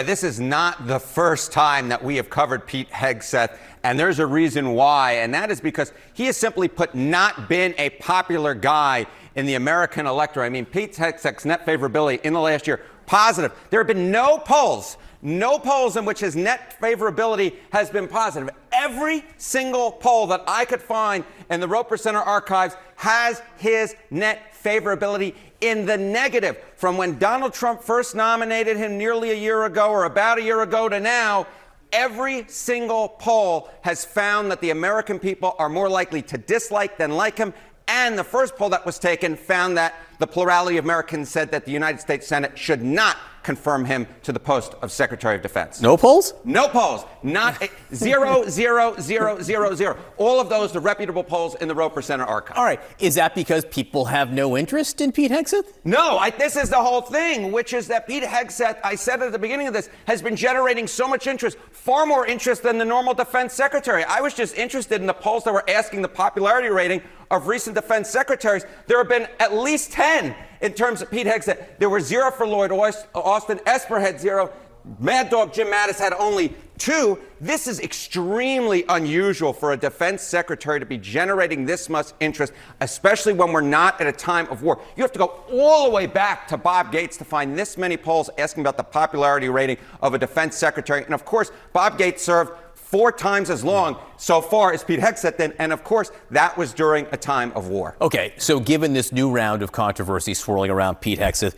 This is not the first time that we have covered Pete Hegseth, and there's a reason why, and that is because he has simply put not been a popular guy in the American electorate. I mean, Pete Hegseth's net favorability in the last year, positive. There have been no polls in which his net favorability has been positive. Every single poll that I could find in the Roper Center archives has his net favorability in the negative. From when Donald Trump first nominated him nearly a year ago or about a year ago to now, every single poll has found that the American people are more likely to dislike than like him. And the first poll that was taken found that the plurality of Americans said that the United States Senate should not confirm him to the post of Secretary of Defense. No polls? No polls. Not a, 0, 0, 0, 0, 0. All of those are reputable polls in the Roper Center archive. All right. Is that because people have no interest in Pete Hegseth? No, this is the whole thing, which is that Pete Hegseth, I said at the beginning of this, has been generating so much interest, far more interest than the normal defense secretary. I was just interested in the polls that were asking the popularity rating of recent defense secretaries. There have been at least 10 in terms of Pete Hegseth. There were 0 for Lloyd Austin. Esper had 0. Mad Dog Jim Mattis had only 2. This is extremely unusual for a defense secretary to be generating this much interest, especially when we're not at a time of war. You have to go all the way back to Bob Gates to find this many polls asking about the popularity rating of a defense secretary. And of course, Bob Gates served 4 times as long so far as Pete Hegseth did, and of course, that was during a time of war. Okay, so given this new round of controversy swirling around Pete Hegseth,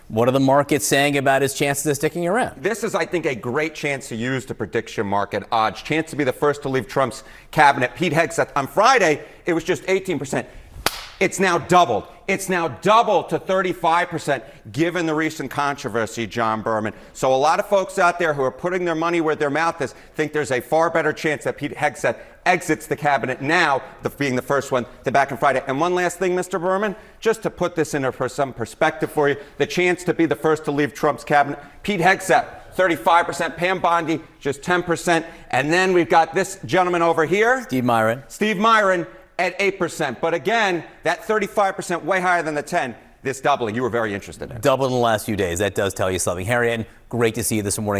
what are the markets saying about his chances of sticking around? This is, I think, a great chance to use the prediction market odds. Chance to be the first to leave Trump's cabinet. Pete Hegseth, on Friday, it was just 18%. It's now doubled. It's now doubled to 35% given the recent controversy, John Berman. So a lot of folks out there who are putting their money where their mouth is think there's a far better chance that Pete Hegseth exits the cabinet now, being the first one to back on Friday. And one last thing, Mr. Berman, just to put this into some perspective for you, the chance to be the first to leave Trump's cabinet, Pete Hegseth, 35%, Pam Bondi, just 10%. And then we've got this gentleman over here. Steve Myron. At 8%. But again, that 35% way higher than the 10, this doubling you were very interested in. Doubled in the last few days. That does tell you something. Harry Enten, great to see you this morning.